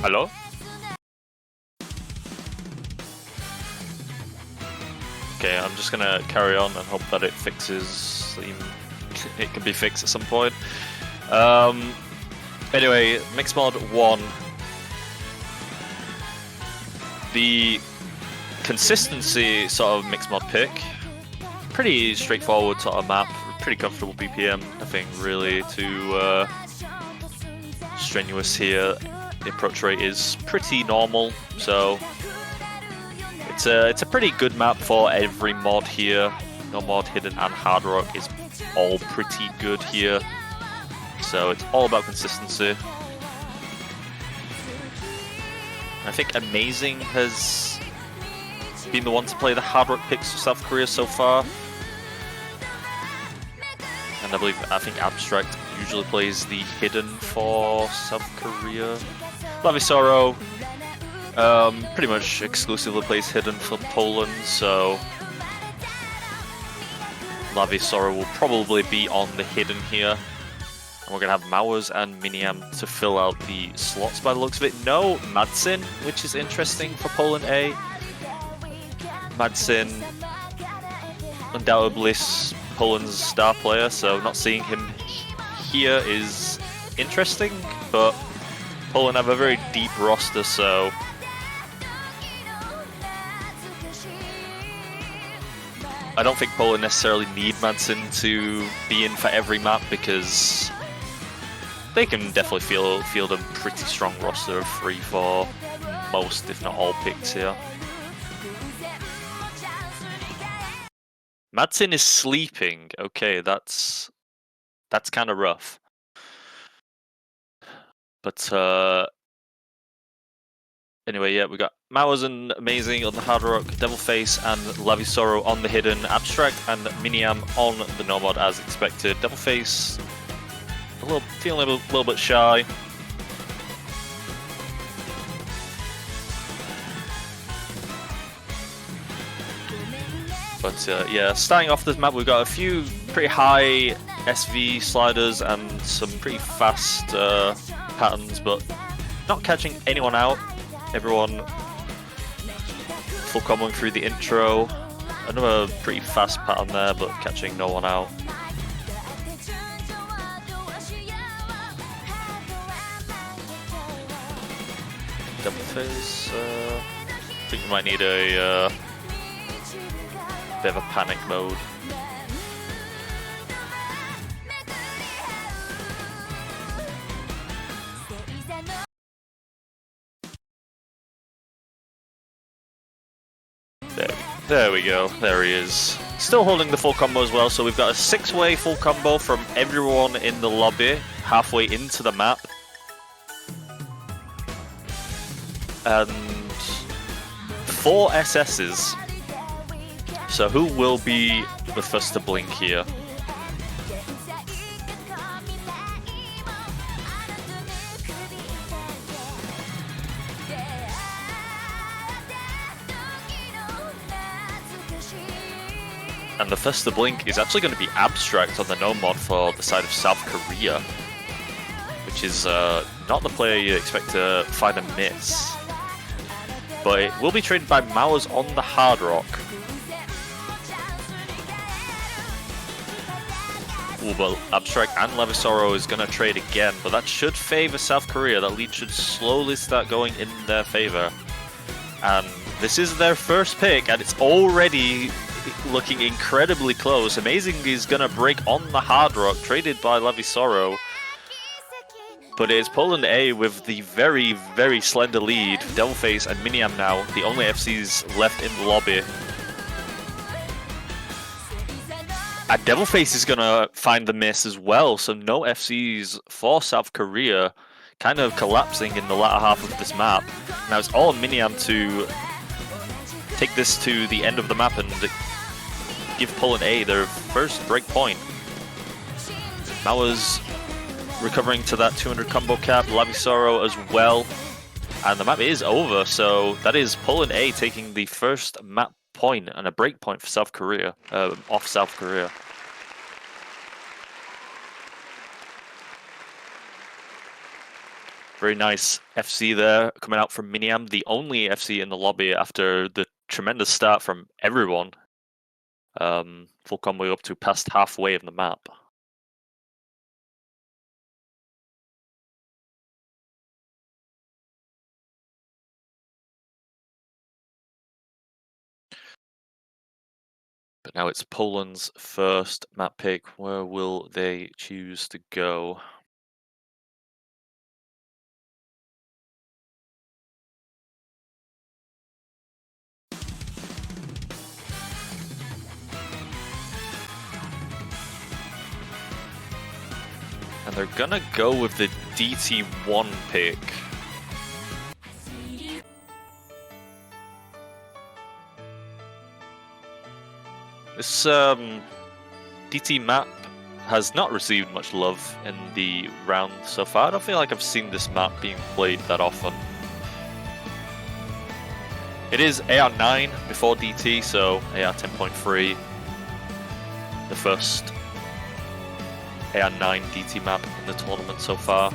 Hello? Okay, I'm just gonna carry on and hope that it fixes. It can be fixed at some point. Anyway, Mixed Mod 1. The consistency sort of Mixed Mod pick. Pretty straightforward sort of map. Pretty comfortable BPM. Nothing really too strenuous here. The approach rate is pretty normal, so it's a pretty good map for every mod here. No Mod, Hidden, and Hard Rock is all pretty good here. So it's all about consistency. I think Amazing has been the one to play the Hard Rock picks for South Korea so far. And I think Abstract usually plays the Hidden for South Korea. Lavisoro pretty much exclusively plays Hidden for Poland, so Lavisoro will probably be on the Hidden here. And we're going to have Mowers and Miniam to fill out the slots by the looks of it. No Madsen, which is interesting for Poland A. Madsen, undoubtedly Poland's star player, so not seeing him here is interesting, but Poland have a very deep roster, so I don't think Poland necessarily need Madsen to be in for every map, because they can definitely field a pretty strong roster of 3 for most, if not all, picks here. Madsen is sleeping. Okay, that's kind of rough. But anyway, yeah, we got Mowers and Amazing on the Hard Rock, Devilface and Lavisoro on the Hidden, Abstract and Miniam on the No Mod as expected. Devilface feeling a little bit shy. But yeah, starting off this map, we've got a few pretty high SV sliders and some pretty fast patterns, but not catching anyone out. Everyone full comboing through the intro. Another pretty fast pattern there, but catching no one out. Devilface, I think we might need a bit of a panic mode. There we go, there he is. Still holding the full combo as well, so we've got a 6-way full combo from everyone in the lobby, halfway into the map. And 4 SS's. So who will be the first to blink here? And the first to blink is actually going to be Abstract on the No Mod for the side of South Korea, which is not the player you expect to find a miss. But it will be traded by Mowers on the Hard Rock. Ooh, but Abstract and Lavisoro is going to trade again, but that should favor South Korea. That lead should slowly start going in their favor. And this is their first pick, and it's already looking incredibly close. Amazing is going to break on the Hard Rock, traded by Lavisoro. But it's Poland A with the very, very slender lead. Devilface and Miniam now, the only FCs left in the lobby. And Devilface is going to find the miss as well, so no FCs for South Korea, kind of collapsing in the latter half of this map. Now it's all Miniam to take this to the end of the map and give Poland A their first break point. Mowers recovering to that 200 combo cap, Lavisoro as well, and the map is over, so that is Poland A taking the first map point and a break point for South Korea, off South Korea. Very nice FC there coming out from Miniam, the only FC in the lobby after the tremendous start from everyone. Full combo up to past halfway of the map. But now it's Poland's first map pick. Where will they choose to go? And they're gonna go with the DT1 pick. This DT map has not received much love in the round so far. I don't feel like I've seen this map being played that often. It is AR9 before DT, so AR 10.3. The first AR9 DT map in the tournament so far.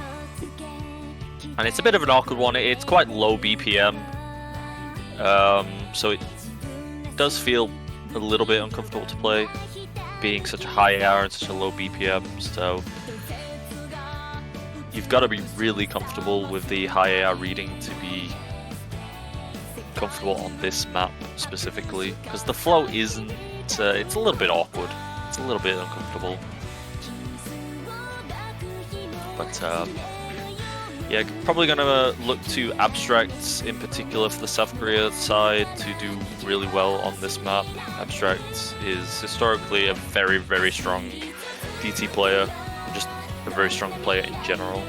And it's a bit of an awkward one. It's quite low BPM. So it does feel a little bit uncomfortable to play, being such a high AR and such a low BPM, so you've got to be really comfortable with the high AR reading to be comfortable on this map specifically, because the flow isn't, it's a little bit awkward, it's a little bit uncomfortable, but yeah, probably going to look to Abstract in particular for the South Korea side to do really well on this map. Abstract is historically a very, very strong DT player, just a very strong player in general.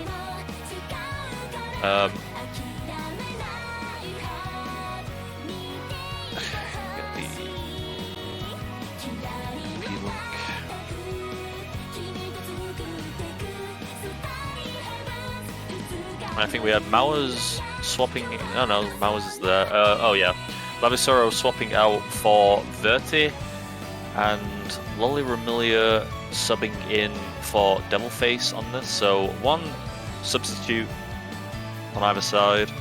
I think we had Mowers swapping. Oh no, Mowers is there. Oh yeah, Lavisoro swapping out for Verti, and Lolly Remilia subbing in for Devilface on this. So one substitute on either side.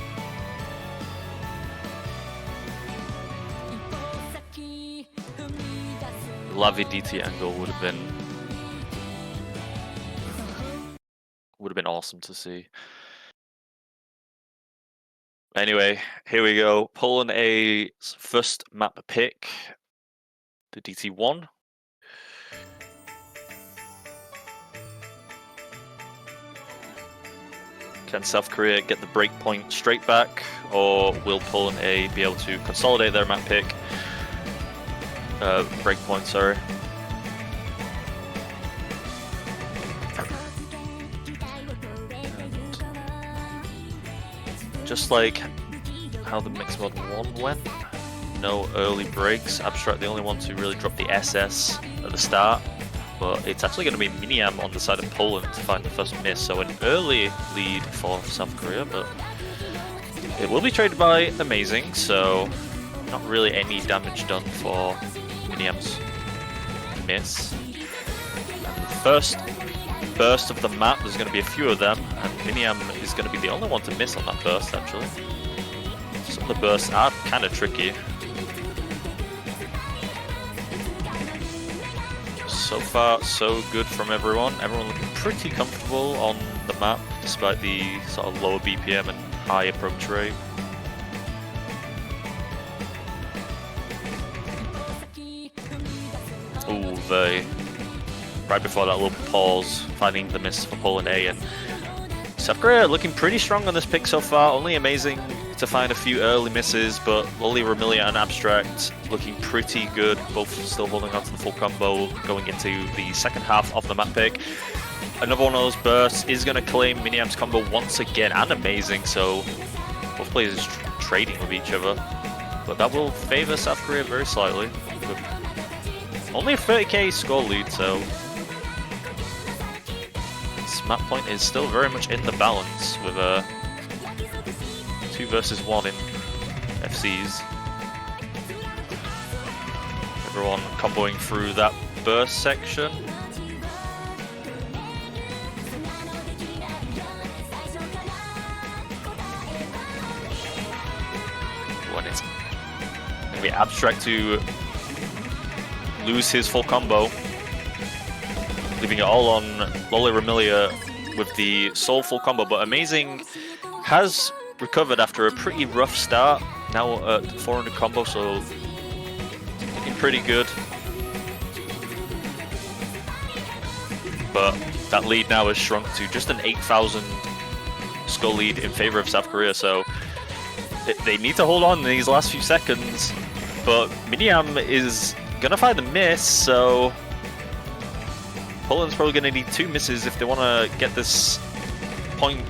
Lavi DT angle would have been awesome to see. Anyway, here we go. Poland A's first map pick, the DT1. Can South Korea get the breakpoint straight back, or will Poland A be able to consolidate their map pick? Breakpoint, sorry. Just like how the Mixed Mod 1 went, no early breaks. Abstract the only one to really drop the SS at the start, but it's actually going to be Miniam on the side of Poland to find the first miss, so an early lead for South Korea, but it will be traded by Amazing, so not really any damage done for Miniam's miss. And the first burst of the map, there's going to be a few of them, and Miniam is going to be the only one to miss on that burst, actually. Some of the bursts are kind of tricky. So far, so good from everyone. Everyone looking pretty comfortable on the map, despite the sort of lower BPM and high approach rate. Ooh, right before that little pause, finding the miss for Poland A, and South Korea looking pretty strong on this pick so far. Only Amazing to find a few early misses, but Lolly Remilia and Abstract looking pretty good, both still holding on to the full combo going into the second half of the map pick. Another one of those bursts is going to claim Miniam's combo once again, and Amazing, so both players trading with each other, but that will favor South Korea very slightly. Only a 30k score lead, so this map point is still very much in the balance with a 2 versus 1 in FCs. Everyone comboing through that burst section. and it's gonna be Abstract to lose his full combo, leaving it all on Loli Remilia with the soulful combo. But Amazing has recovered after a pretty rough start, now at 400 combo, so looking pretty good. But that lead now has shrunk to just an 8,000 skull lead in favor of South Korea, so they need to hold on in these last few seconds. But Miniam is gonna find a miss, so Poland's probably gonna need 2 misses if they want to get this point,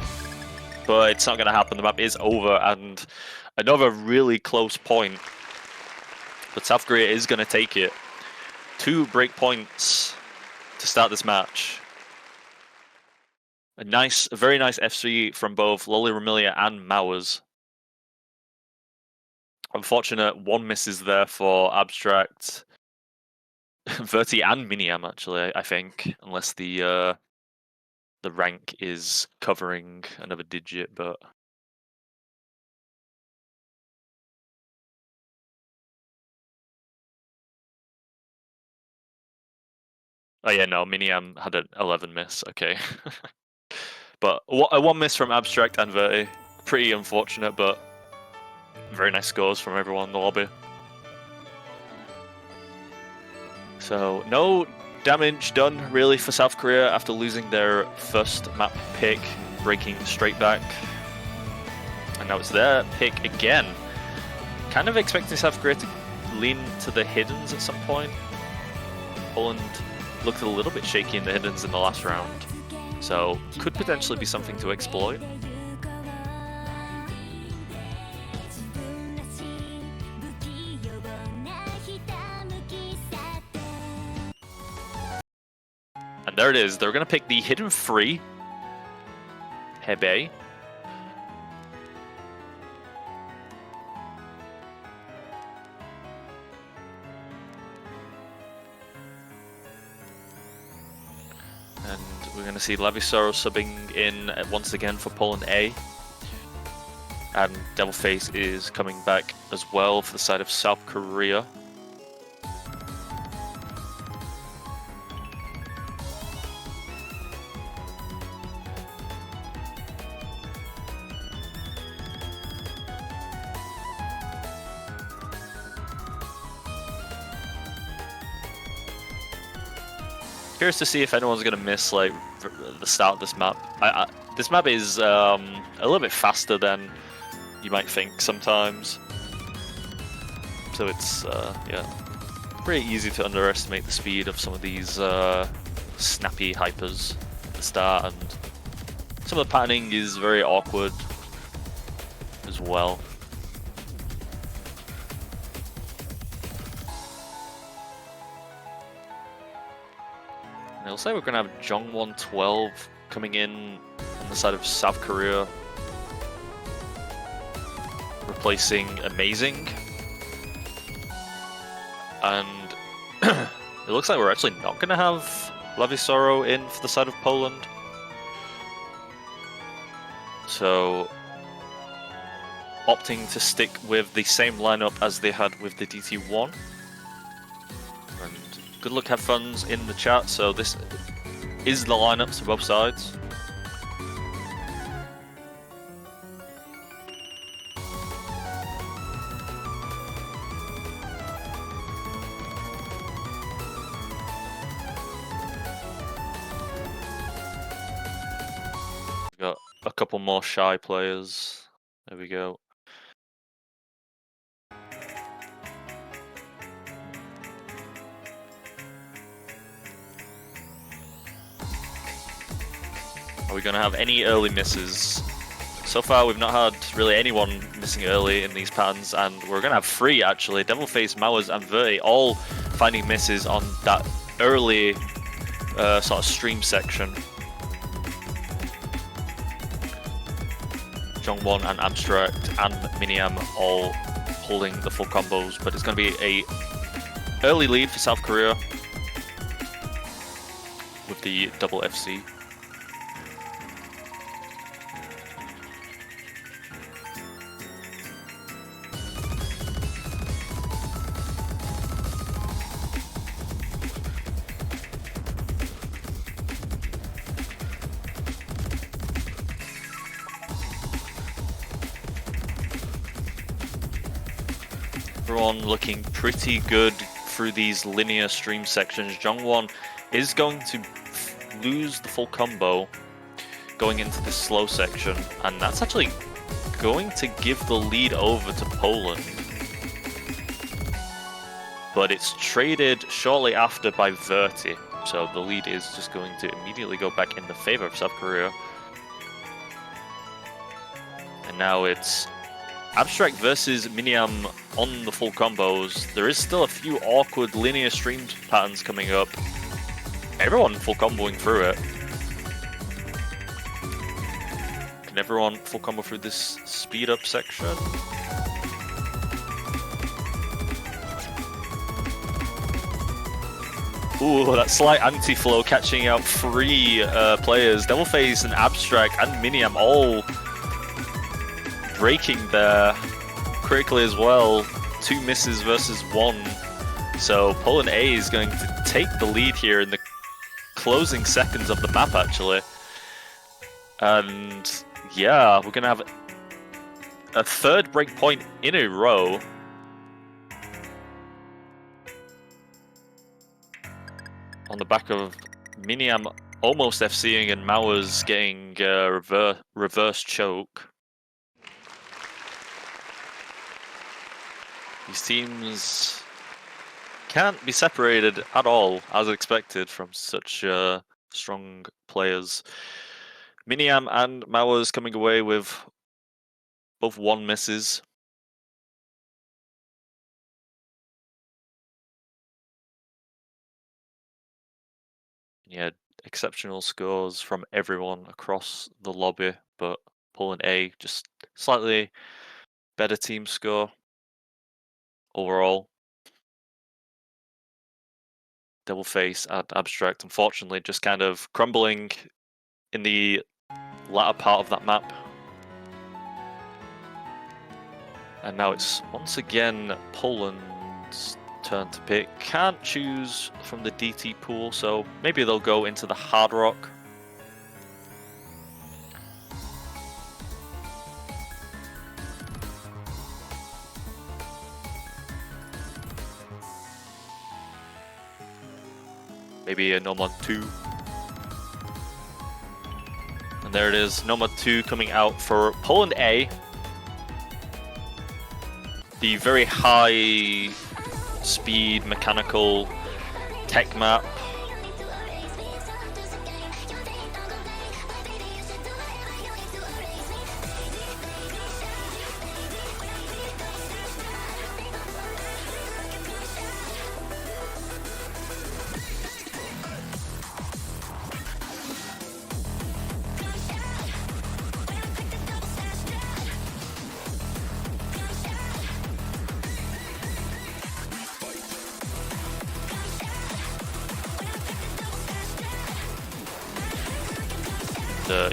but it's not gonna happen. The map is over, and another really close point. But South Korea is gonna take it. 2 break points to start this match. A very nice FC from both Loli Remilia and Mowers. Unfortunate 1 misses there for Abstract, Verti, and Miniam actually. I think, unless the rank is covering another digit, but. Oh yeah, no, Miniam had an 11 miss, okay. But a 1 miss from Abstract and Verti. Pretty unfortunate, but very nice scores from everyone in the lobby. So, no damage done really for South Korea after losing their first map pick, breaking straight back. And now it's their pick again. Kind of expecting South Korea to lean to the hiddens at some point. Poland looked a little bit shaky in the hiddens in the last round, so could potentially be something to exploit. And there it is, they're going to pick the hidden free, Hebe. And we're going to see Lavisaro subbing in once again for Poland A. And Devilface is coming back as well for the side of South Korea. Curious to see if anyone's gonna miss like the start of this map. This map is a little bit faster than you might think sometimes, so it's yeah, pretty easy to underestimate the speed of some of these snappy hypers at the start, and some of the patterning is very awkward as well. And it looks like we're going to have Jong112 coming in on the side of South Korea, replacing Amazing. And it looks like we're actually not going to have Lavisaro in for the side of Poland. So, opting to stick with the same lineup as they had with the DT1. And good luck, have funs in the chat. So this is the lineups for both sides. We've got a couple more shy players. There we go. Are we going to have any early misses? So far we've not had really anyone missing early in these patterns, and we're going to have 3 actually. Devilface, Mowers and Verti all finding misses on that early sort of stream section. Jong1 and Abstract and Miniam all holding the full combos, but it's going to be a early lead for South Korea with the double FC. Everyone looking pretty good through these linear stream sections. Jongwon is going to lose the full combo going into the slow section, and that's actually going to give the lead over to Poland. But it's traded shortly after by Verti, so the lead is just going to immediately go back in the favor of South Korea. And now it's Abstract versus Miniam on the full combos. There is still a few awkward linear stream patterns coming up. Everyone full comboing through it. Can everyone full combo through this speed up section? Ooh, that slight anti-flow catching out 3 players. Devilface and Abstract and Miniam all breaking there critically as well. 2 misses versus 1. So Poland A is going to take the lead here in the closing seconds of the map, actually. And yeah, we're going to have a 3rd breakpoint in a row. On the back of Miniam almost FCing and Mauers getting reverse choke. These teams can't be separated at all, as expected, from such strong players. Miniam and Mauers coming away with both 1 misses. Yeah, exceptional scores from everyone across the lobby, but Poland A just slightly better team score overall. Devilface and Abstract, unfortunately, just kind of crumbling in the latter part of that map. And now it's once again Poland's turn to pick. Can't choose from the DT pool, so maybe they'll go into the Hard Rock. Maybe a Nomad 2. And there it is, Nomad 2 coming out for Poland A. The very high speed mechanical tech map.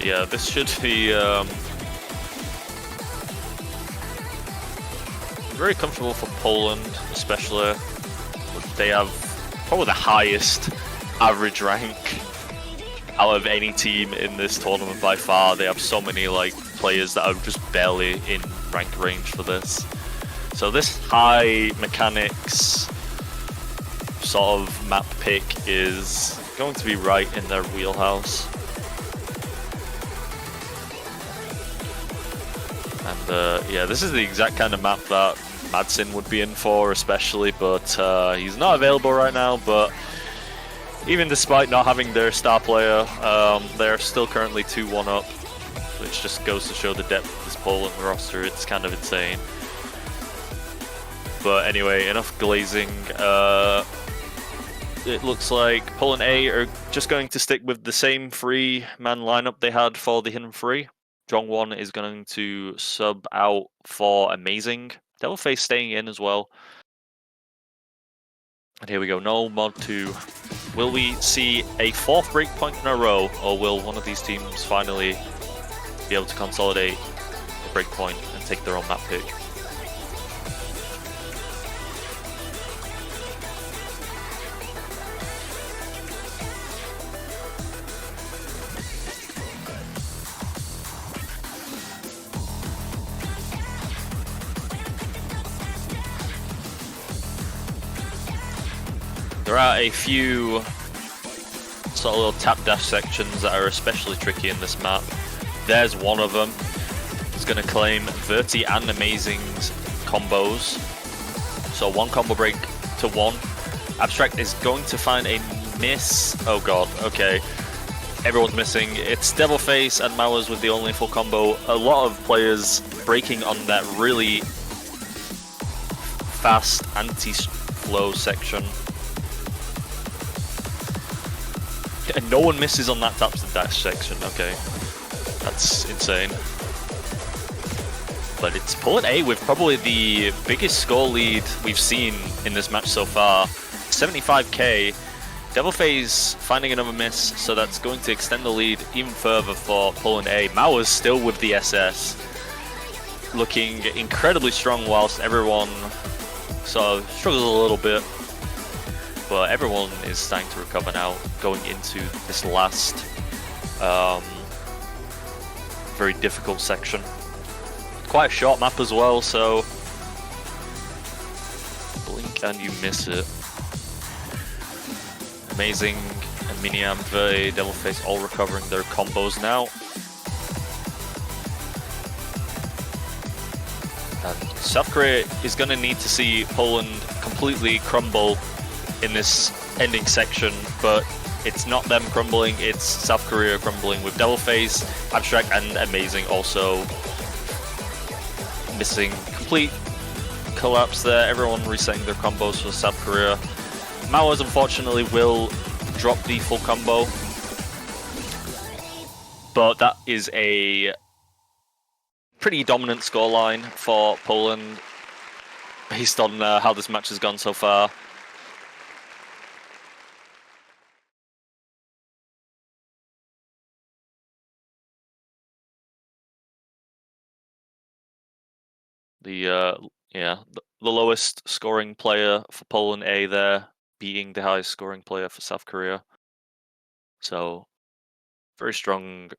Yeah, this should be very comfortable for Poland, especially. They have probably the highest average rank out of any team in this tournament by far. They have so many players that are just barely in rank range for this. So this high mechanics sort of map pick is going to be right in their wheelhouse. And yeah, this is the exact kind of map that Madsen would be in for, especially, but he's not available right now. But even despite not having their star player, they're still currently 2-1 up, which just goes to show the depth of this Poland roster. It's kind of insane. But anyway, enough glazing. It looks like Poland A are just going to stick with the same 3-man lineup they had for the Hidden 3. Jongwon is going to sub out for Amazing. Devilface staying in as well. And here we go, Nomad 2. Will we see a 4th breakpoint in a row, or will one of these teams finally be able to consolidate the breakpoint and take their own map pick? There are a few sort of little tap dash sections that are especially tricky in this map. There's one of them. It's going to claim Verti and Amazing's combos. So one combo break to one. Abstract is going to find a miss. Oh god, okay. Everyone's missing. It's Devilface and Mowers with the only full combo. A lot of players breaking on that really fast anti-flow section. And no one misses on that taps and dash section. Okay, that's insane. But it's Poland A with probably the biggest score lead we've seen in this match so far. 75k. Devilface finding another miss, so that's going to extend the lead even further for Poland A. Mowers still with the SS, looking incredibly strong whilst everyone sort of struggles a little bit. But everyone is starting to recover now, going into this last very difficult section. Quite a short map as well, so blink and you miss it. Amazing and Miniam, Verti, Devilface all recovering their combos now. And South Korea is going to need to see Poland completely crumble in this ending section, but it's not them crumbling, it's South Korea crumbling with Devilface, Abstract and Amazing also missing. Complete collapse there, everyone resetting their combos for South Korea. Mowers unfortunately will drop the full combo, but that is a pretty dominant scoreline for Poland based on how this match has gone so far. The lowest scoring player for Poland A there, beating the highest scoring player for South Korea. So very strong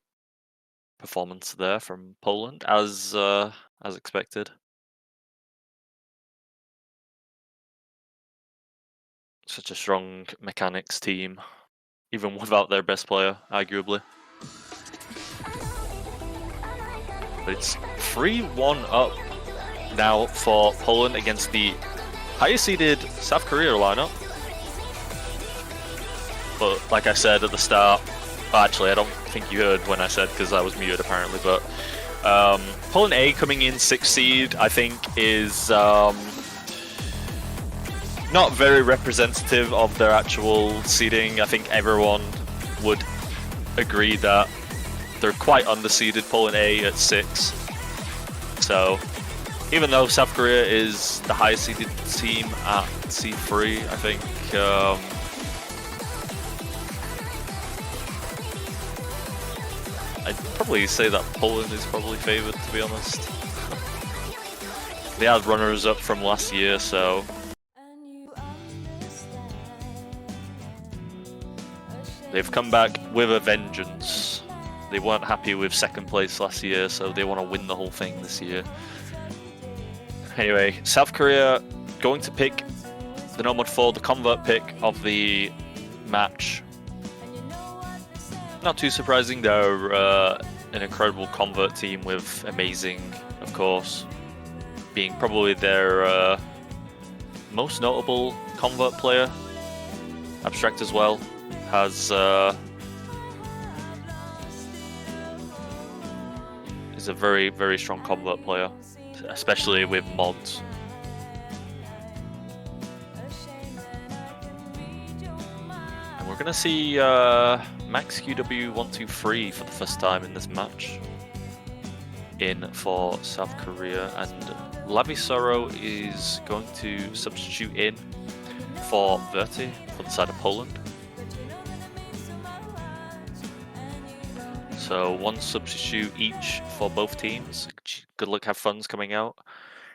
performance there from Poland, as expected. Such a strong mechanics team, even without their best player, arguably. But it's 3-1 up now for Poland against the highest seeded South Korea lineup. But like I said at the start, well, actually I don't think you heard when I said, because I was muted apparently, but Poland A coming in 6th seed I think is not very representative of their actual seeding. I think everyone would agree that they're quite underseeded, Poland A at 6. So even though South Korea is the highest seeded team at C3, I think I'd probably say that Poland is probably favoured, to be honest. They had runners up from last year, so they've come back with a vengeance. They weren't happy with 2nd place last year, so they want to win the whole thing this year. Anyway, South Korea going to pick the Nomad 4, the convert pick of the match. Not too surprising, they're an incredible convert team with Amazing, of course, being probably their most notable convert player. Abstract as well has is a very, very strong convert player, especially with mods. And we're gonna see Max QW123 for the first time in this match in for South Korea, and Lavisoro is going to substitute in for Verti for the side of Poland. So one substitute each for both teams. Good luck, have fun's coming out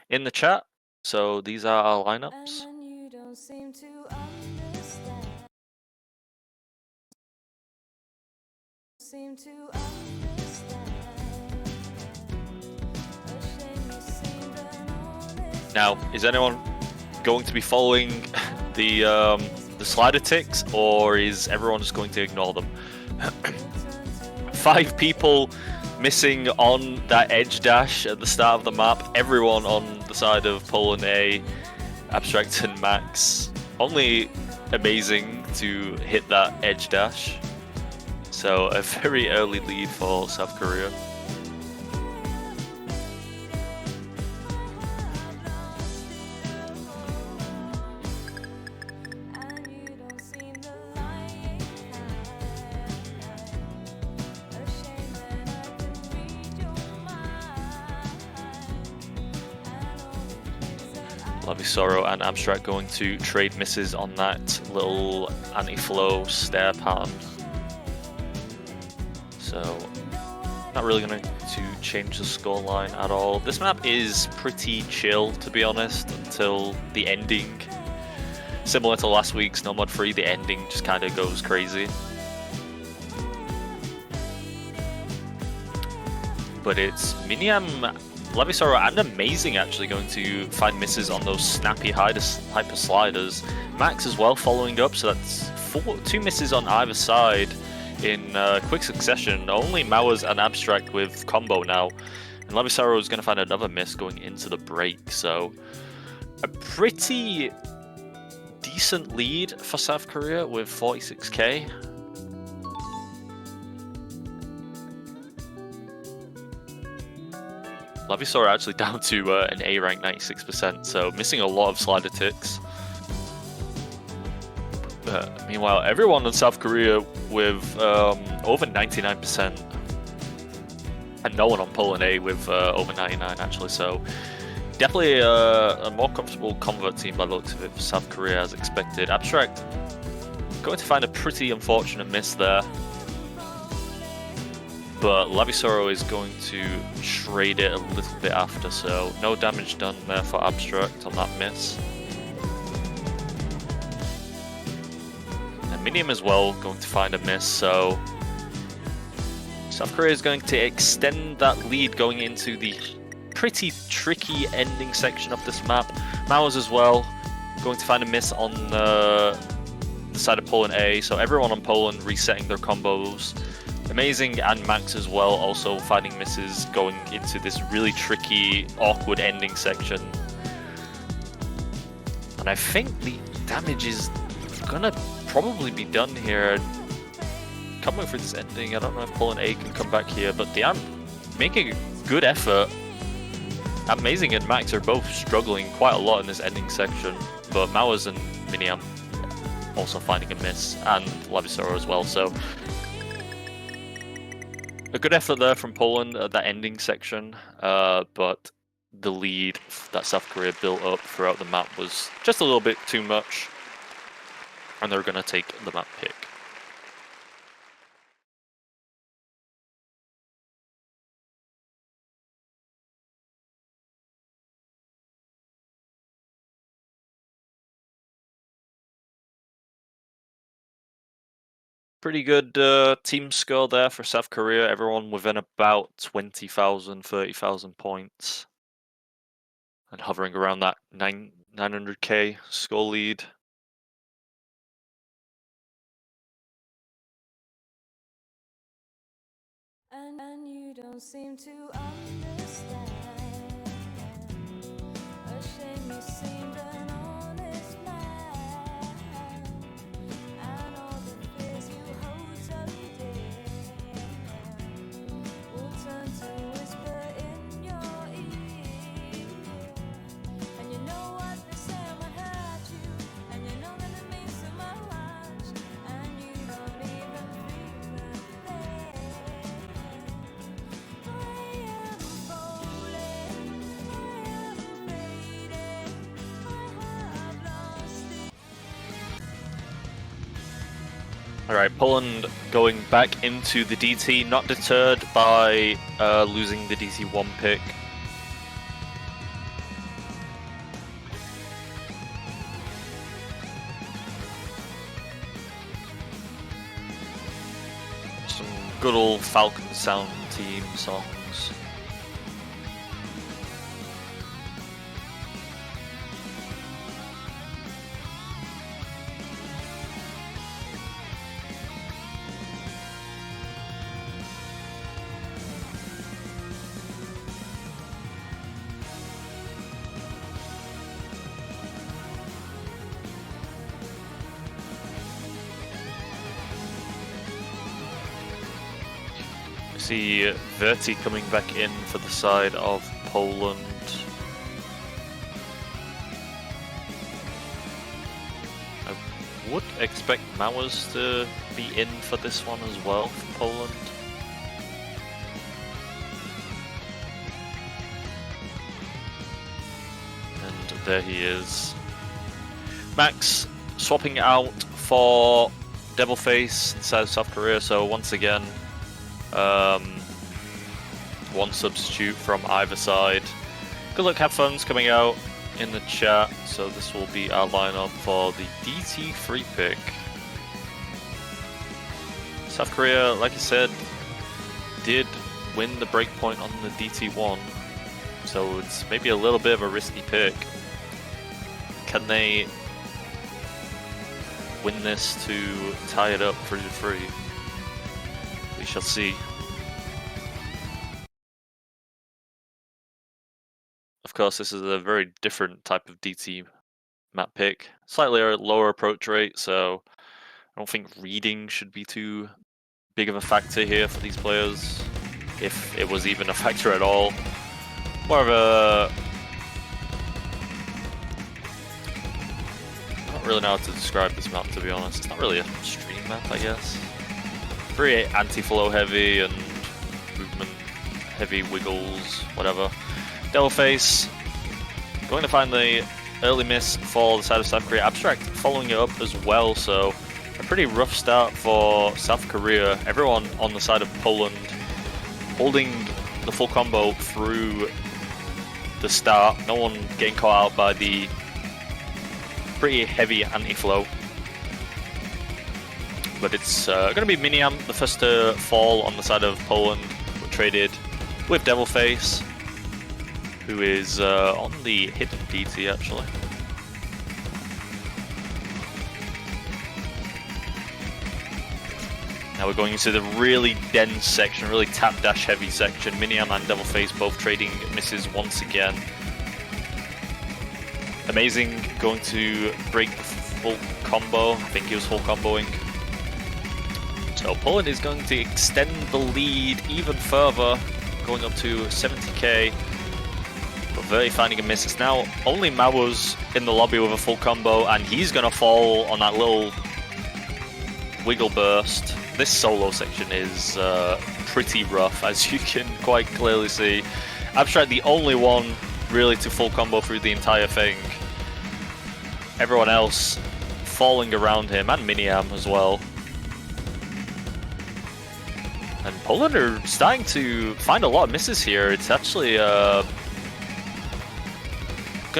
in the chat. So these are our lineups. Now, is anyone going to be following the the slider ticks, or is everyone just going to ignore them? 5 people missing on that edge dash at the start of the map. Everyone on the side of Poland A, Abstract and Max. Only Amazing to hit that edge dash. So a very early lead for South Korea. Lavisoro and Abstract going to trade misses on that little anti-flow stair pattern. So, not really going to change the scoreline at all. This map is pretty chill, to be honest, until the ending. Similar to last week's No Mod 3, the ending just kind of goes crazy. But it's Miniam, Lavisoro and Amazing actually going to find misses on those snappy hyper sliders. Max as well following up, so that's 2 misses on either side in quick succession. Only Mowers and Abstract with combo now. And Lavisoro is going to find another miss going into the break, so a pretty decent lead for South Korea with 46k. Lavisoro actually down to an A rank 96%, so missing a lot of slider ticks. Meanwhile, everyone in South Korea with over 99%, and no one on Poland A with over 99 actually, so definitely a more comfortable convert team by the looks of it for South Korea as expected. Abstract going to find a pretty unfortunate miss there. But Lavisoro is going to trade it a little bit after, so no damage done there for Abstract on that miss. And Minium as well going to find a miss, so South Korea is going to extend that lead going into the pretty tricky ending section of this map. Mowers as well going to find a miss on the side of Poland A, so everyone on Poland resetting their combos. Amazing and Max as well also finding misses going into this really tricky, awkward ending section. And I think the damage is gonna probably be done here. Can't wait for this ending. I don't know if Poland A can come back here, but they are making a good effort. Amazing and Max are both struggling quite a lot in this ending section, but Mowers and Miniam also finding a miss, and Lavisoro as well, so a good effort there from Poland at that ending section, but the lead that South Korea built up throughout the map was just a little bit too much, and they're going to take the map pick. Pretty good team score there for South Korea. Everyone within about 20,000, 30,000 points. And hovering around that 900k score lead. And you don't seem to understand. A shame you seemed an honest man. And all the fears you hold so dear will turn to whisper in your ear. And you know what they say might hurt you, and you know that it means so much, and you don't even feel that pain. I am falling, I am fading, I have lost it. Alright, Poland going back into the DT, not deterred by losing the DT1 pick. Some good old Falcon Sound team songs. See Verti coming back in for the side of Poland. I would expect Mauers to be in for this one as well for Poland. And there he is. Max swapping out for Devilface inside of South Korea, so once again, one substitute from either side. Good luck, have fun's coming out in the chat, so this will be our lineup for the DT3 pick. South Korea, like I said, did win the breakpoint on the DT1, so it's maybe a little bit of a risky pick. Can they win this to tie it up 3-3? We shall see. Of course, this is a very different type of DT map pick. Slightly lower approach rate, so I don't think reading should be too big of a factor here for these players, if it was even a factor at all. More of a... I don't really know how to describe this map, to be honest. It's not really a stream map, I guess. Very anti-flow heavy and movement heavy, wiggles, whatever. Devilface going to find the early miss for the side of South Korea. Abstract following it up as well, so a pretty rough start for South Korea. Everyone on the side of Poland holding the full combo through the start. No one getting caught out by the pretty heavy anti-flow. But it's going to be Miniam, the first to fall on the side of Poland. We're traded with Devilface, who is on the hidden DT actually. Now we're going into the really dense section, really tap dash heavy section. Miniam and Devilface both trading misses once again. Amazing going to break the full combo. I think he was full comboing. So Poland is going to extend the lead even further, going up to 70k. But Verti finding a miss. It's now only Mauers in the lobby with a full combo, and he's going to fall on that little wiggle burst. This solo section is pretty rough, as you can quite clearly see. Abstract the only one really to full combo through the entire thing. Everyone else falling around him, and Miniam as well. And Poland are starting to find a lot of misses here. It's actually going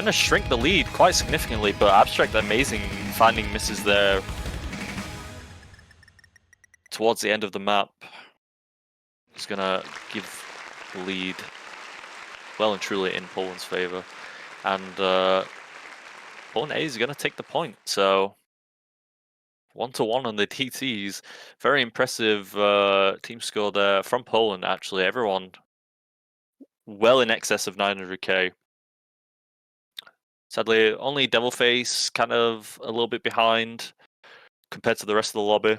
to shrink the lead quite significantly, but Abstract amazing finding misses there towards the end of the map. It's going to give the lead well and truly in Poland's favor. And Poland A is going to take the point. So 1-1 on the TTs. Very impressive team score there from Poland, actually. Everyone well in excess of 900k. Sadly, only Devilface kind of a little bit behind compared to the rest of the lobby.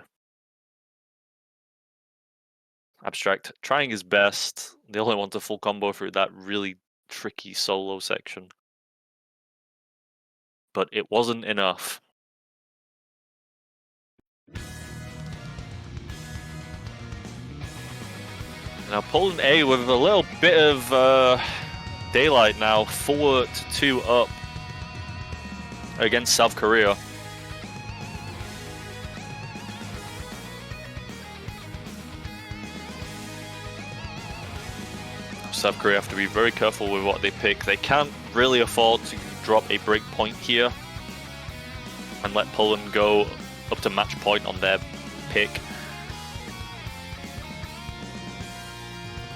Abstract trying his best. The only one to full combo through that really tricky solo section. But it wasn't enough. Now Poland A with a little bit of daylight now, 4-2 up against South Korea. South Korea have to be very careful with what they pick. They can't really afford to drop a break point here and let Poland go up to match point on their pick.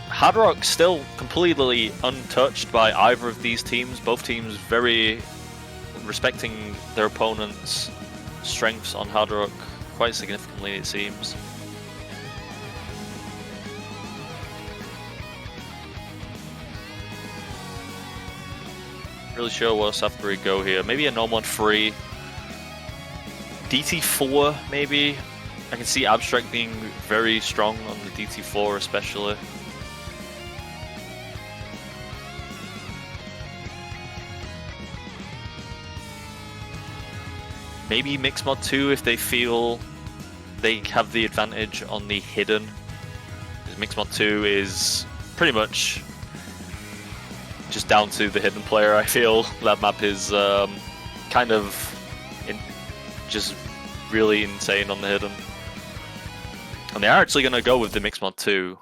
Hard Rock still completely untouched by either of these teams. Both teams very respecting their opponent's strengths on Hard Rock quite significantly, it seems. Really sure where South Korea go here. Maybe a No Mod 3. DT4 maybe. I can see Abstract being very strong on the DT4 especially. Maybe Mixed Mod 2 if they feel they have the advantage on the hidden. Mixed Mod 2 is pretty much just down to the hidden player. I feel that map is kind of just really insane on the hidden. And they are actually going to go with the Mixed Mod 2.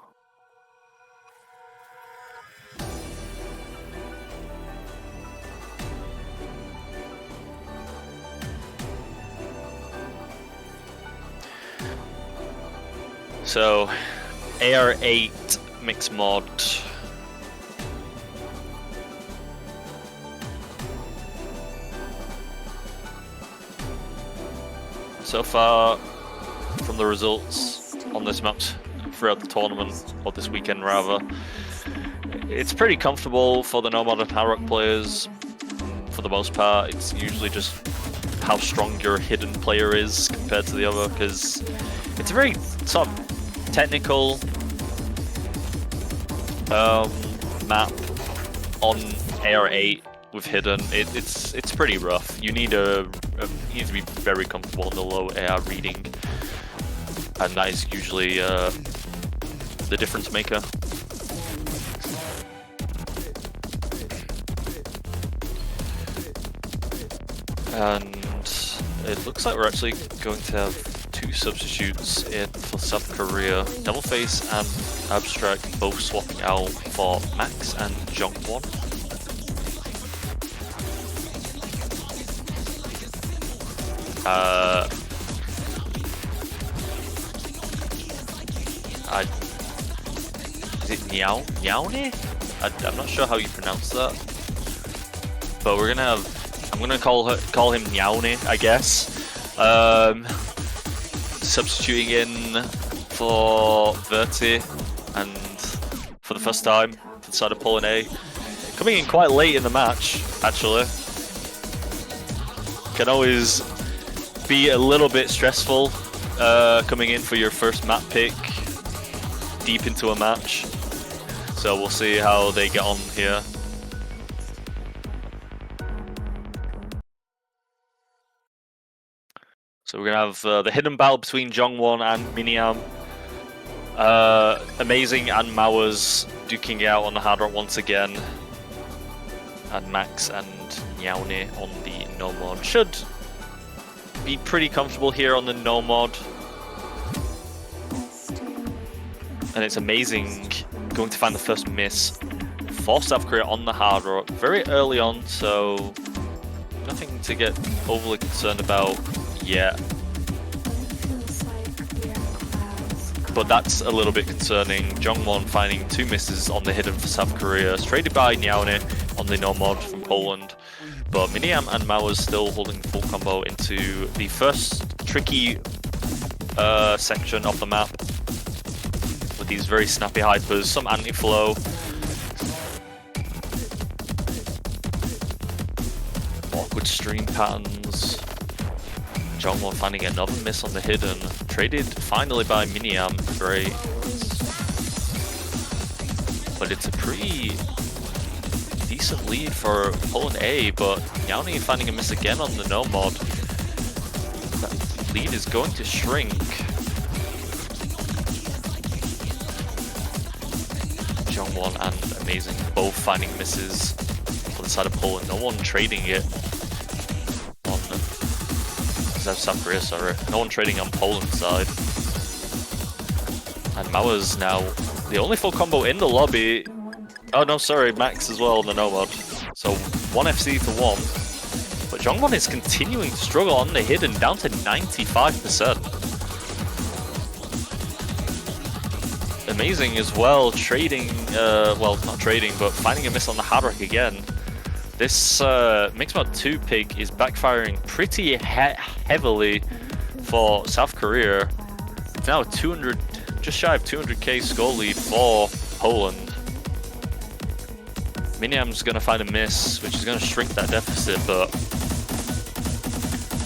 So, AR8 Mixed Mod. So far, from the results on this map throughout the tournament, or this weekend rather, it's pretty comfortable for the Nomad and Hard Rock players. For the most part, it's usually just how strong your hidden player is compared to the other, because it's a very sort of technical map on AR8 with hidden. It's pretty rough. You need to be very comfortable in the low AR reading, and that is usually the difference maker. And it looks like we're actually going to have two substitutes in for South Korea. Devilface and Abstract both swapping out for Max and Jongwon. Is it Nyaone? I'm not sure how you pronounce that, but we're gonna have. I'm gonna call him Nyaone, I guess. Substituting in for Verti, and for the first time for the side of Poland A, coming in quite late in the match. Actually, can always be a little bit stressful coming in for your first map pick deep into a match. So we'll see how they get on here. So we're gonna have the hidden battle between Jongwon and Miniam. Amazing and Mowers duking it out on the hard rock once again. And Max and Nyaone on the no mod. Should be pretty comfortable here on the no mod. And it's amazing going to find the first miss for South Korea on the hard rock very early on, so nothing to get overly concerned about yet. But that's a little bit concerning. Jongwon finding two misses on the hidden for South Korea, traded by Nyaone on the no mod from Poland. But Miniam and Mowers still holding full combo into the first tricky section of the map, with these very snappy hypers, some anti-flow. Awkward stream patterns. Jongwon finding another miss on the hidden, traded finally by Miniam. Great. But it's a pretty decent lead for Poland A, but Nyaone finding a miss again on the no mod. That lead is going to shrink. Jongwon and Amazing both finding misses on the side of Poland. No one trading it on South Korea, sorry. No one trading on Poland's side. And Mowers now the only full combo in the lobby. Oh no, sorry, Max as well on the no mod. So 1 FC to 1. But Jongwon is continuing to struggle on the hidden, down to 95%. Amazing as well, trading, well, not trading, but finding a miss on the hard rock again. This Mixed Mod 2 pick is backfiring pretty heavily for South Korea. It's now a 200, just shy of 200k score lead for Poland. Miniam's going to find a miss, which is going to shrink that deficit, but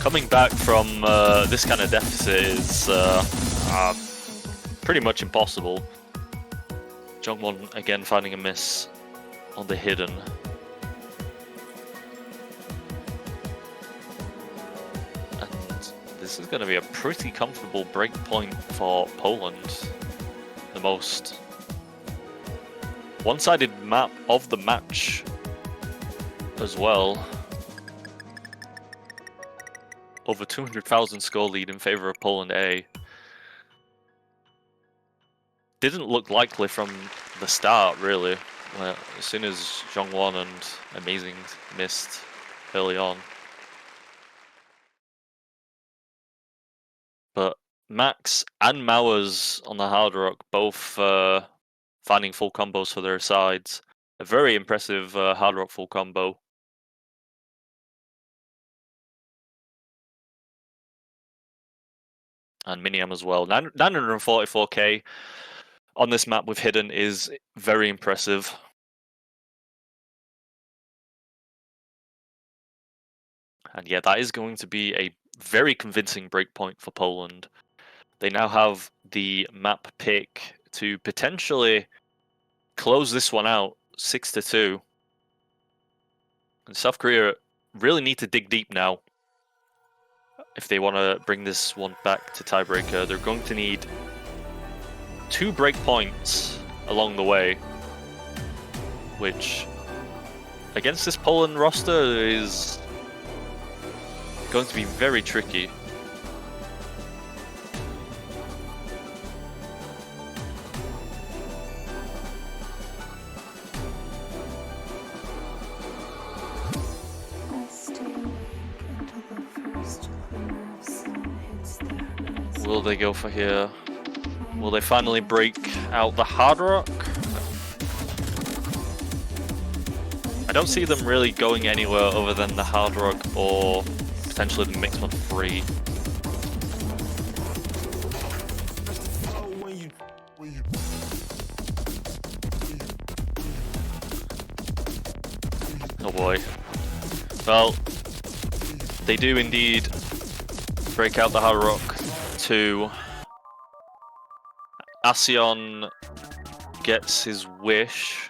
Coming back from this kind of deficit is pretty much impossible. Jungwon again finding a miss on the hidden. And this is going to be a pretty comfortable break point for Poland. The most one-sided map of the match as well. Over 200,000 score lead in favor of Poland A. Didn't look likely from the start, really. As soon as Jungwon and Amazing missed early on. But Max and Mowers on the Hard Rock both finding full combos for their sides. A very impressive Hard Rock full combo. And Miniam as well. 944k on this map with Hidden is very impressive. And yeah, that is going to be a very convincing breakpoint for Poland. They now have the map pick to potentially close this one out 6-2. And South Korea really need to dig deep now. If they want to bring this one back to tiebreaker, they're going to need 2 breakpoints along the way, which against this Poland roster is going to be very tricky. Will they go for here? Will they finally break out the Hard Rock? I don't see them really going anywhere other than the Hard Rock or potentially the Mixed Mod 3. Oh boy. Well, they do indeed break out the Hard Rock 2. Asion gets his wish.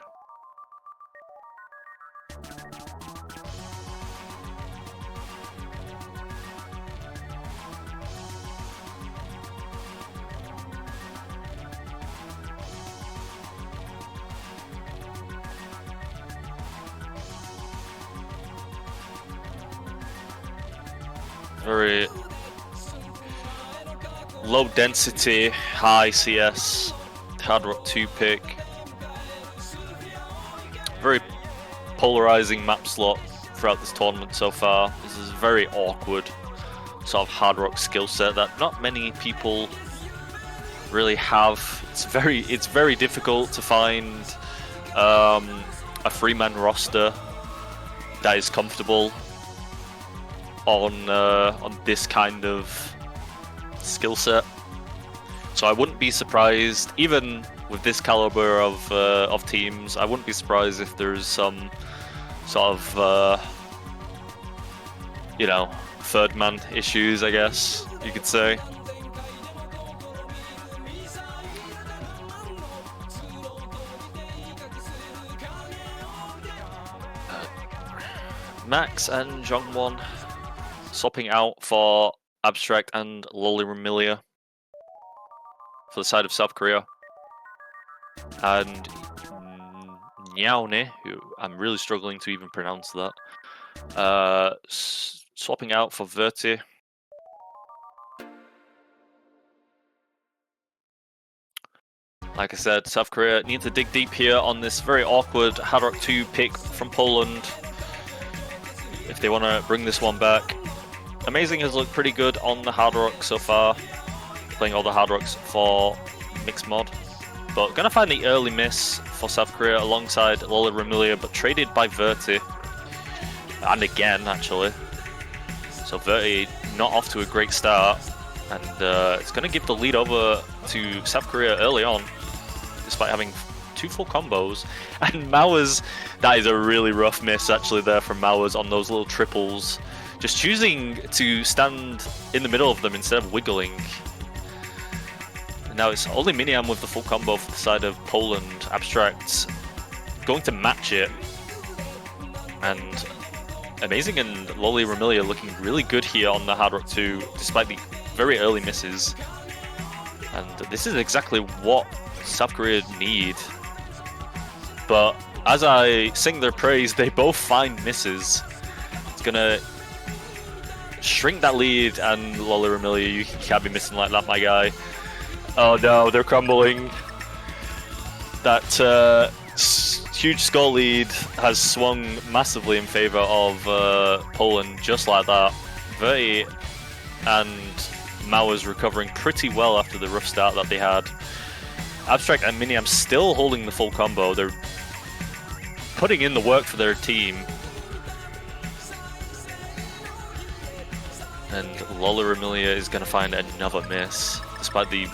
Very low density, high CS, Hard Rock 2 pick. Very polarizing map slot throughout this tournament so far. This is a very awkward sort of Hard Rock skill set that not many people really have. It's very difficult to find a 3-man roster that is comfortable on this kind of skill set. So I wouldn't be surprised, even with this caliber of teams, I wouldn't be surprised if there's some sort of you know, third man issues, I guess you could say. Max and Jungwon swapping out for Abstract and Loli Remilia for the side of South Korea. And Nyaone, who I'm really struggling to even pronounce that, swapping out for Verti. Like I said, South Korea need to dig deep here on this very awkward Hard Rock 2 pick from Poland if they want to bring this one back. Amazing has looked pretty good on the Hard Rock so far, playing all the Hard Rocks for Mixed Mod. But gonna find the early miss for South Korea alongside Loli Remilia, but traded by Verti. And again, actually. So Verti not off to a great start, and it's gonna give the lead over to South Korea early on, despite having 2 full combos. And Mowers, that is a really rough miss actually there from Mowers on those little triples. just choosing to stand in the middle of them instead of wiggling. And now it's only Miniam with the full combo for the side of Poland. Abstract going to match it. And Amazing and Loli Remilia looking really good here on the Hard Rock 2, despite the very early misses. And this is exactly what South Korea need. But as I sing their praise, they both find misses. It's gonna shrink that lead, and Loli Remilia, you can't be missing like that, my guy. Oh no, they're crumbling. That huge score lead has swung massively in favor of Poland, just like that. Verti and Mauer's recovering pretty well after the rough start that they had. Abstract and Miniam still holding the full combo. They're putting in the work for their team. And Loli Remilia is going to find another miss, despite the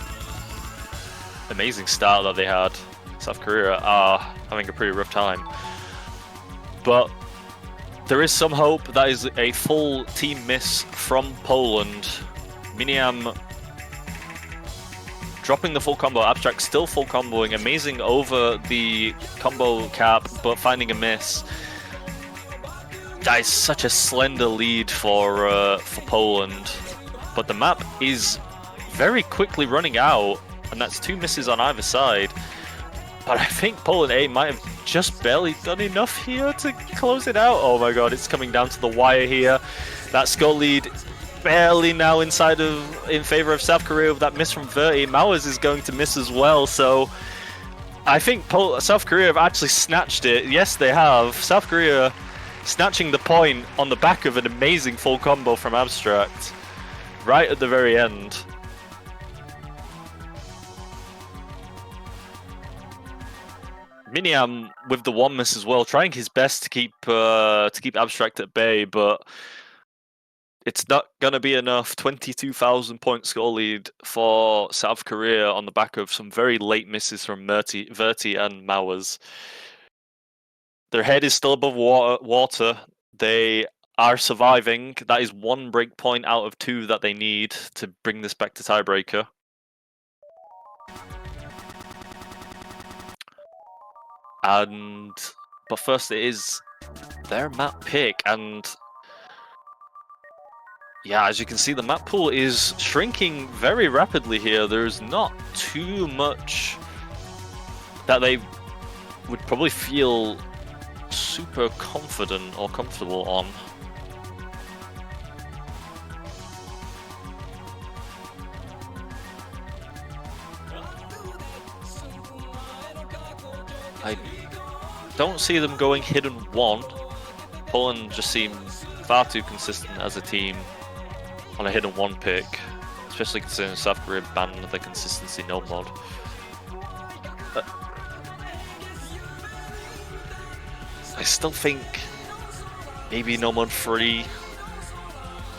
amazing start that they had. South Korea are having a pretty rough time. But there is some hope. That is a full team miss from Poland. Miniam dropping the full combo. Abstract still full comboing. Amazing over the combo cap, but finding a miss. That is such a slender lead for Poland. But the map is very quickly running out, and that's 2 misses on either side. But I think Poland A might have just barely done enough here to close it out. Oh my god, it's coming down to the wire here. That score lead barely now in favor of South Korea with that miss from Verti. Mauers is going to miss as well, so I think South Korea have actually snatched it. Yes, they have. South Korea snatching the point on the back of an amazing full combo from Abstract right at the very end. Miniam with the 1 miss as well, trying his best to keep Abstract at bay, but it's not gonna be enough. 22,000 point score lead for South Korea on the back of some very late misses from Verti and Mauers. Their head is still above water. They are surviving. That is 1 break point out of 2 that they need to bring this back to tiebreaker. But first it is their map pick, and yeah, as you can see, the map pool is shrinking very rapidly here. There's not too much that they would probably feel super confident or comfortable on. I don't see them going hidden 1. Poland just seem far too consistent as a team on a hidden 1 pick, especially considering South Korea banned the consistency no mod. I still think maybe no mod 3,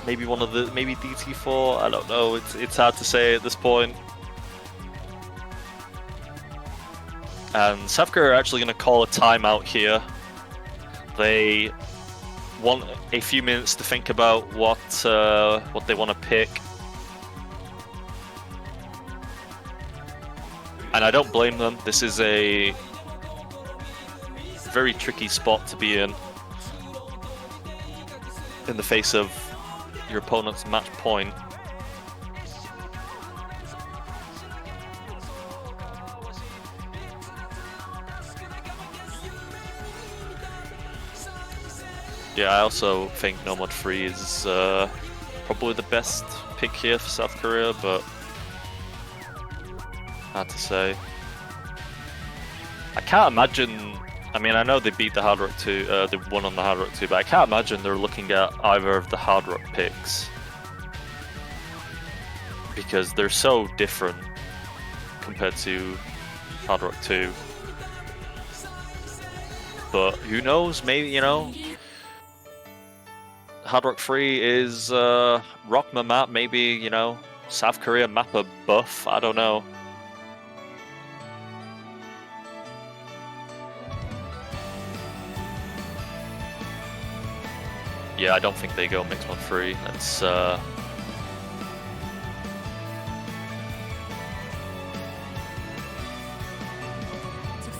maybe maybe DT4. I don't know. It's hard to say at this point. And South Korea are actually going to call a timeout here. They want a few minutes to think about what they want to pick. And I don't blame them. This is a very tricky spot to be in the face of your opponent's match point. Yeah, I also think No Mod 3 is probably the best pick here for South Korea, but hard to say. I can't imagine. I mean, I know they beat the Hard Rock 2, they won on the Hard Rock 2, but I can't imagine they're looking at either of the Hard Rock picks because they're so different compared to Hard Rock 2. But who knows? Maybe, you know, Hard Rock 3 is Rockma map. Maybe, you know, South Korea map a buff. I don't know. Yeah, I don't think they go Mixed Mod 3. That's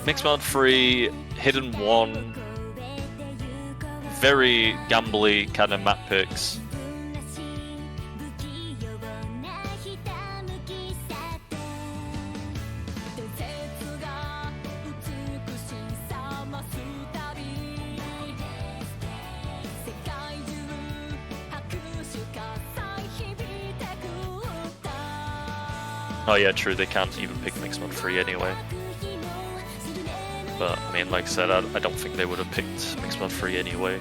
Mixed Mod 3, Hidden 1, very gambly kind of map picks. Oh yeah, true, they can't even pick Mixed Mod 3 anyway. But, I mean, like I said, I don't think they would have picked Mixed Mod 3 anyway.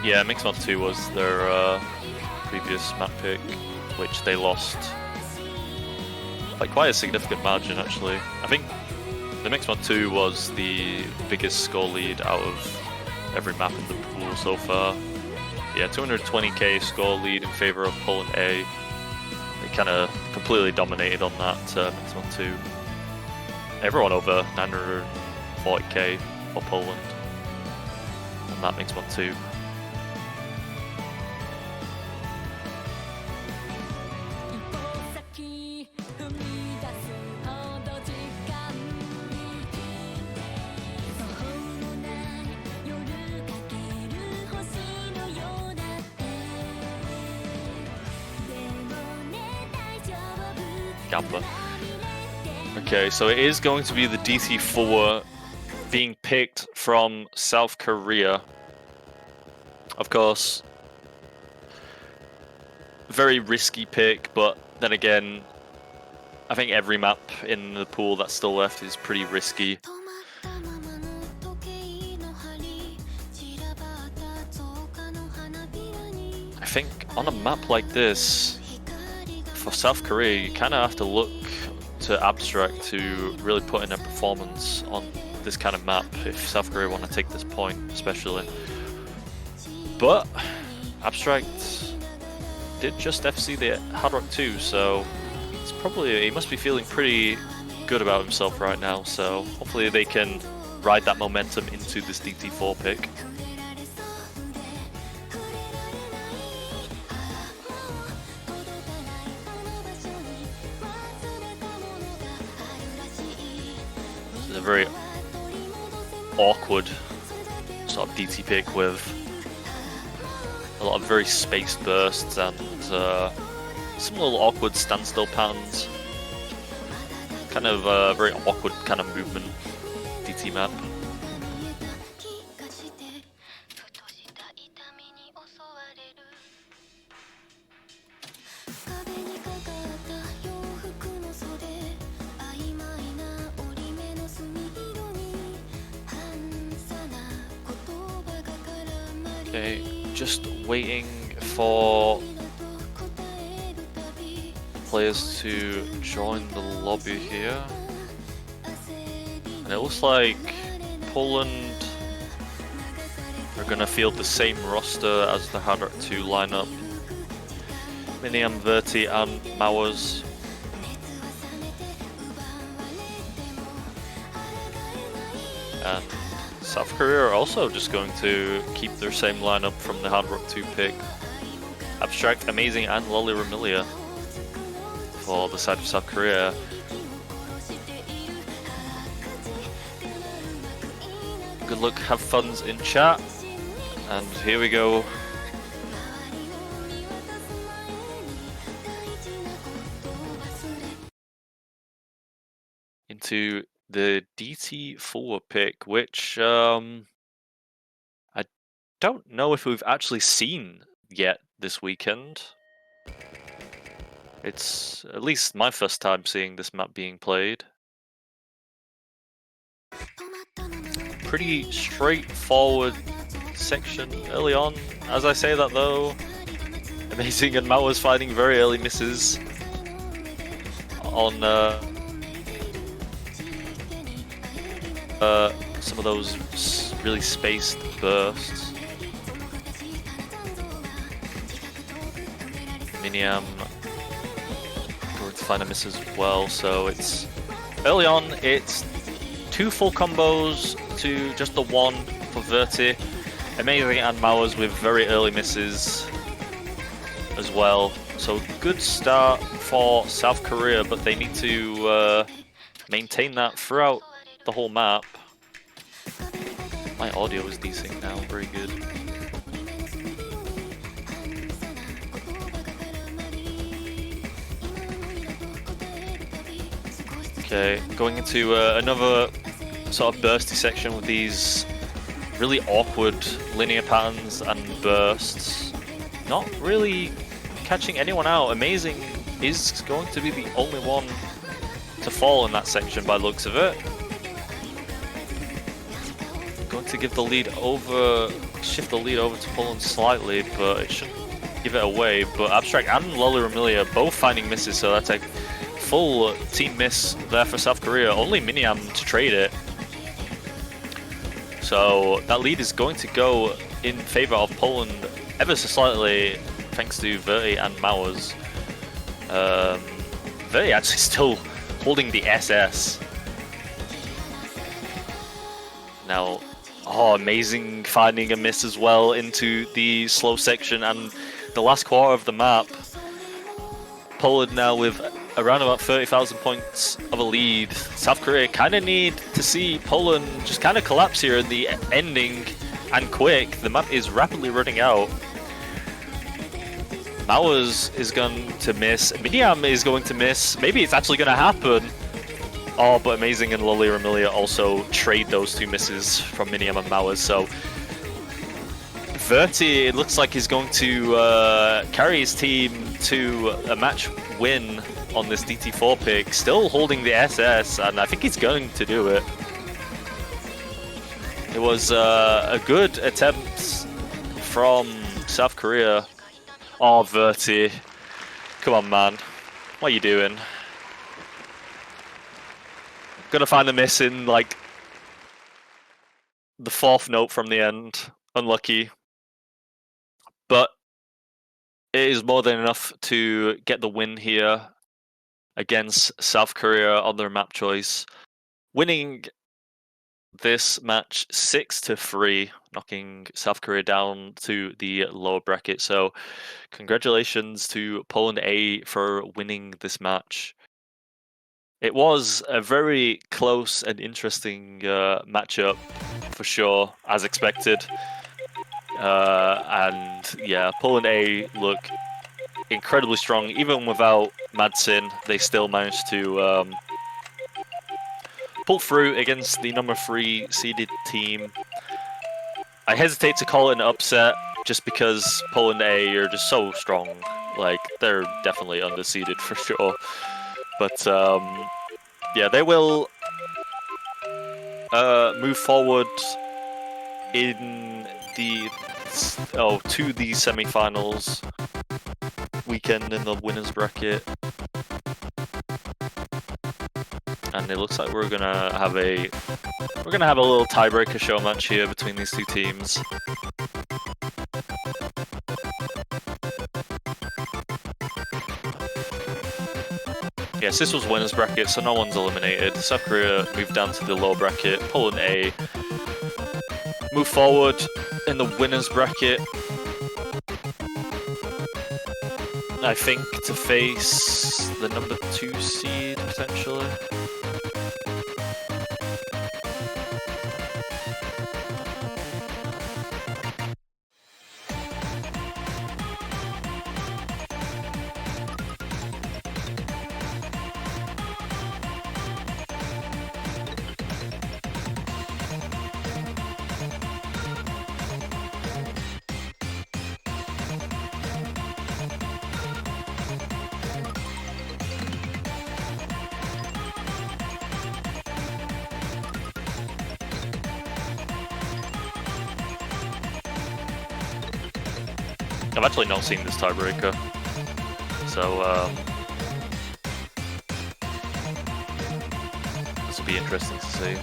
Yeah, Mixed Mod 2 was their previous map pick, which they lost by quite a significant margin, actually. I think the Mixed Mod 2 was the biggest score lead out of every map in the pool so far. Yeah, 220k score lead in favor of Poland A. They kind of completely dominated on that Mixed Mod 2. Everyone over 940k for Poland on that Mixed Mod 2. Gamba. Okay, so it is going to be the DT4 being picked from South Korea. Of course, very risky pick, but then again, I think every map in the pool that's still left is pretty risky. I think on a map like this, for South Korea, you kind of have to look to Abstract to really put in a performance on this kind of map if South Korea want to take this point, especially. But Abstract did just FC the Hard Rock 2, so he must be feeling pretty good about himself right now. So hopefully they can ride that momentum into this DT4 pick. It's a very awkward sort of DT pick with a lot of very spaced bursts and some little awkward standstill patterns. Kind of a very awkward kind of movement DT map. Okay, just waiting for players to join the lobby here. And it looks like Poland are gonna field the same roster as the Hard Rock 2 lineup. Miniam, Verti and Mowers. And South Korea are also just going to keep their same lineup from the Hard Rock 2 pick. Abstract, Amazing and Lolly Remilia for the side of South Korea. Good luck, have funs in chat. And here we go. Into the DT4 pick, which I don't know if we've actually seen yet this weekend. It's at least my first time seeing this map being played. Pretty straightforward section early on. As I say that though, Amazing and Mowers finding very early misses on some of those really spaced bursts. Miniam going to find a miss as well. So it's early on, it's 2 full combos to just the 1 for Verti. Amazing and Mowers with very early misses as well. So good start for South Korea, but they need to maintain that throughout the whole map. My audio is desync now, very good. Okay, going into another sort of bursty section with these really awkward linear patterns and bursts. Not really catching anyone out. Amazing is going to be the only one to fall in that section by the looks of it. Going to give the lead over, shift the lead over to Poland slightly, but it shouldn't give it away. But Abstract and Lolly Remilia both finding misses, so that's a full team miss there for South Korea. Only Miniam to trade it. So that lead is going to go in favor of Poland ever so slightly, thanks to Verti and Mowers. Verti actually still holding the SS. Now, oh, amazing finding a miss as well into the slow section and the last quarter of the map. Poland now with around about 30,000 points of a lead. South Korea kind of need to see Poland just kind of collapse here in the ending, and quick. The map is rapidly running out. Mowers is going to miss. Miniam is going to miss. Maybe it's actually going to happen. Oh, but Amazing and Lolly Remilia also trade those 2 misses from Miniam and Mowers. So Verti, it looks like he's going to carry his team to a match win on this DT4 pick, still holding the SS, and I think he's going to do it. It was a good attempt from South Korea. Oh, Verti. Come on, man. What are you doing? Gonna find a miss in, like, the 4th note from the end. Unlucky. But it is more than enough to get the win here against South Korea on their map choice, winning this match 6-3, knocking South Korea down to the lower bracket. So congratulations to Poland A for winning this match. It was a very close and interesting matchup for sure, as expected. And yeah, Poland A look incredibly strong. Even without Madsen, they still managed to pull through against the number 3 seeded team. I hesitate to call it an upset just because Poland A are just so strong. Like, they're definitely underseeded for sure. But yeah, they will move forward in the to the semi-finals weekend in the winners bracket, and it looks like we're gonna have a little tiebreaker show match here between these 2 teams. Yes, this was winners bracket, so no one's eliminated. South Korea moved down to the lower bracket. Poland A move forward in the winners bracket, I think, to face the number 2 seed potentially. I've actually not seen this tiebreaker, so this will be interesting to see.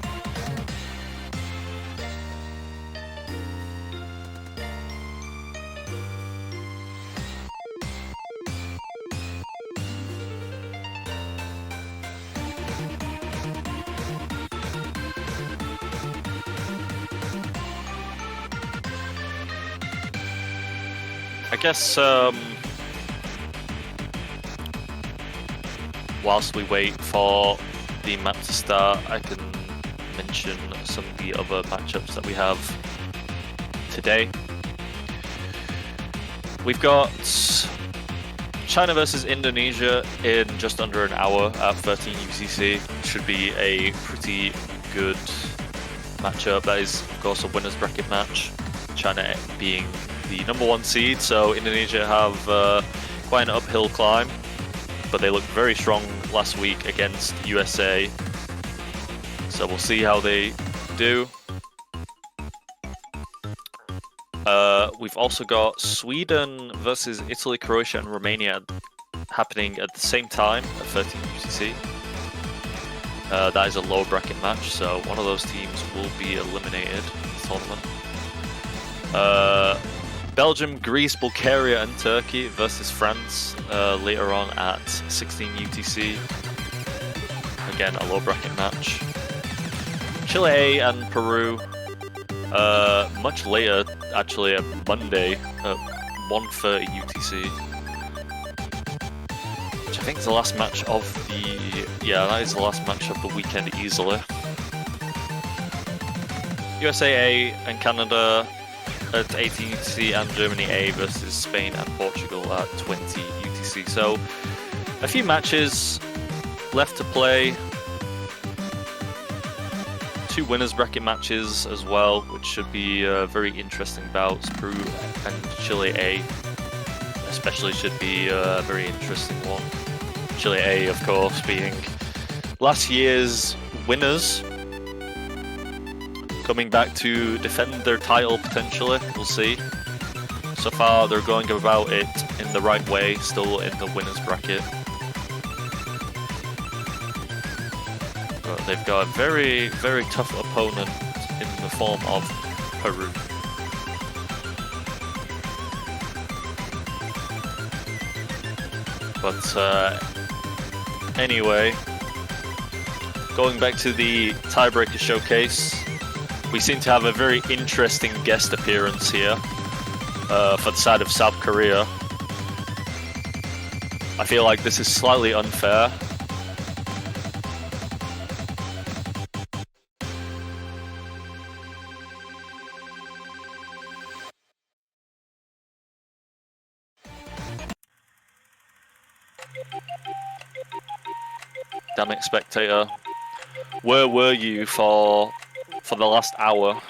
I guess whilst we wait for the map to start, I can mention some of the other matchups that we have today. We've got China versus Indonesia in just under an hour at 13 UTC. Should be a pretty good matchup. That is, of course, a winner's bracket match. China being the #1 seed, so Indonesia have quite an uphill climb, but they looked very strong last week against USA. So we'll see how they do. We've also got Sweden versus Italy, Croatia, and Romania happening at the same time at 13 UTC. That is a lower bracket match, so one of those teams will be eliminated in the tournament. Belgium, Greece, Bulgaria, and Turkey versus France later on at 16 UTC. Again, a low bracket match. Chile and Peru much later, actually, at Monday at 1:30 UTC. Which I think is the last match of the... Yeah, that is the last match of the weekend easily. USA A and Canada at 18 UTC, and Germany A versus Spain and Portugal at 20 UTC. So, a few matches left to play. 2 winners bracket matches as well, which should be very interesting bouts. Peru and Chile A especially should be a very interesting one. Chile A, of course, being last year's winners, coming back to defend their title potentially. We'll see. So far, they're going about it in the right way, still in the winners bracket. But they've got a very, very tough opponent in the form of Peru. But anyway, going back to the tiebreaker showcase, we seem to have a very interesting guest appearance here for the side of South Korea. I feel like this is slightly unfair. Damn it, spectator. Where were you for the last hour?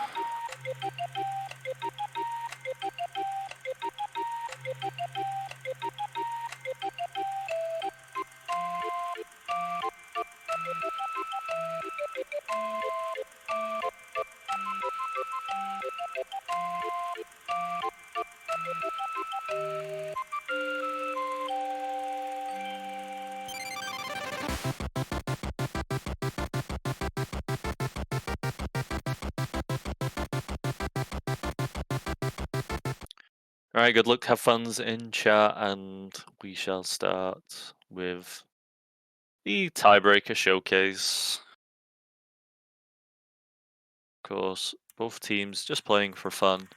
Alright, good luck, have funs in chat, and we shall start with the tiebreaker showcase. Of course, both teams just playing for fun.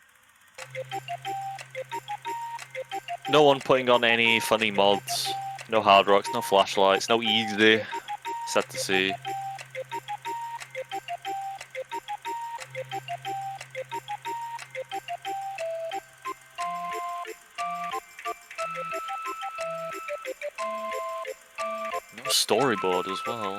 No one putting on any funny mods, no hard rocks, no flashlights, no easy. Sad to see. No storyboard as well.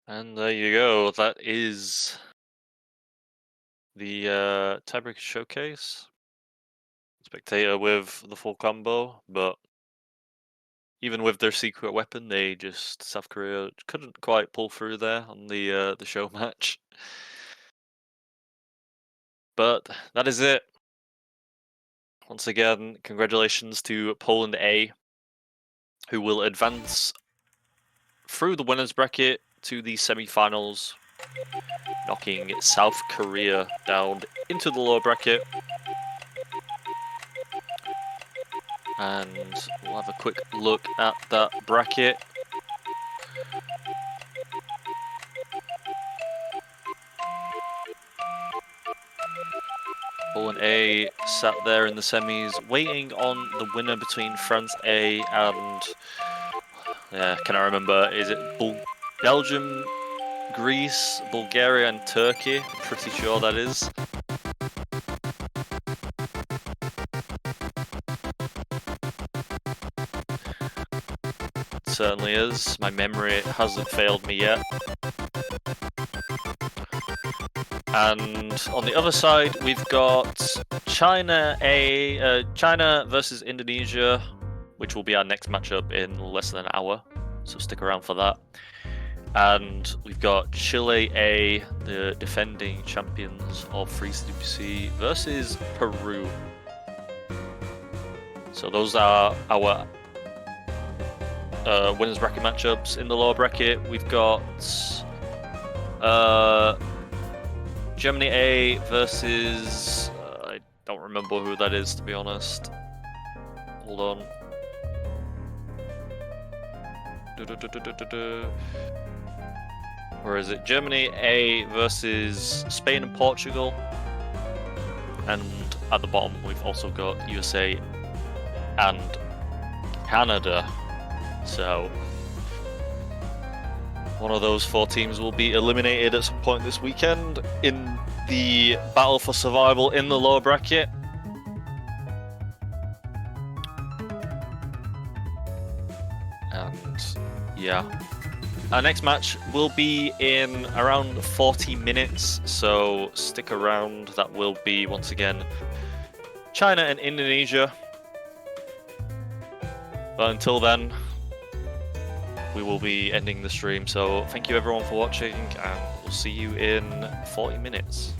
And there you go. That is the tiebreaker showcase. Spectator with the full combo, but even with their secret weapon, South Korea couldn't quite pull through there on the show match. But that is it. Once again, congratulations to Poland A, who will advance through the winners bracket to the semi-finals, knocking South Korea down into the lower bracket. And we'll have a quick look at that bracket. Poland A sat there in the semis, waiting on the winner between France A and, can I remember, is it Belgium, Greece, Bulgaria and Turkey? I'm pretty sure that is. It certainly is. My memory hasn't failed me yet. And on the other side, we've got China versus Indonesia, which will be our next matchup in less than an hour. So stick around for that. And we've got Chile A, the defending champions of FreeCWC, versus Peru. So those are our winners bracket matchups. In the lower bracket, we've got Germany A versus I don't remember who that is, to be honest. Hold on. Where is it? Germany A versus Spain and Portugal. And at the bottom, we've also got USA and Canada. So one of those four teams will be eliminated at some point this weekend in the battle for survival in the lower bracket. And yeah, our next match will be in around 40 minutes, so stick around. That will be, once again, China and Indonesia. But until then, we will be ending the stream. So thank you everyone for watching, and we'll see you in 40 minutes.